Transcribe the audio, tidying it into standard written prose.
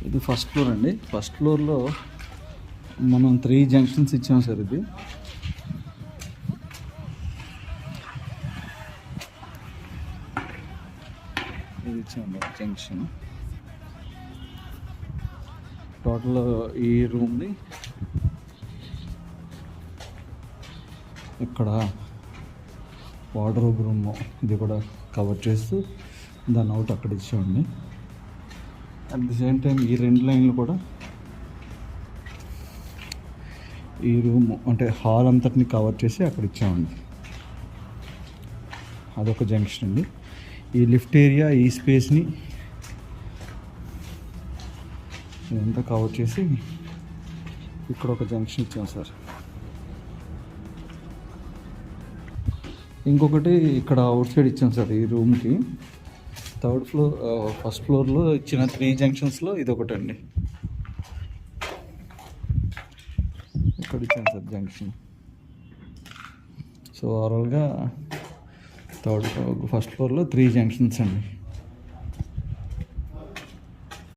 ఇది first floor అండి. First ఫ్లోర్లో మనం 3 జంక్షన్స్ ఇచ్చాం సార్. ఇది ఇచ్చాము జంక్షన్. టోటల్ ఈ రూమ్ని ఇక్కడ వార్డ్రోబ్ రూమ్ ఇది కూడా కవర్ చేస్తూ దాన్ని అవుట్ అక్కడ ఇచ్చామండి. అట్ ది సేమ్ టైం ఈ 2 లైన్లు కూడా ఈ రూమ్ అంటే హాల్ అంతటిని కవర్ చేసి అక్కడ ఇచ్చామండి. అదొక జంక్షన్ అండి. ఈ లిఫ్ట్ ఏరియా ఈ స్పేస్ని ఇదంతా కవర్ చేసి ఇక్కడ ఒక జంక్షన్ ఇచ్చాం సార్. ఇంకొకటి ఇక్కడ అవుట్ సైడ్ ఇచ్చాం సార్ ఈ రూమ్కి. ఫస్ట్ ఫ్లోర్లో ఇచ్చిన 3 జంక్షన్స్లో ఇదొకటి అండి. ఇక్కడ ఇచ్చాం సార్ జంక్షన్. సో ఓవరాల్గా ఫస్ట్ ఫ్లోర్లో 3 జంక్షన్స్ అండి.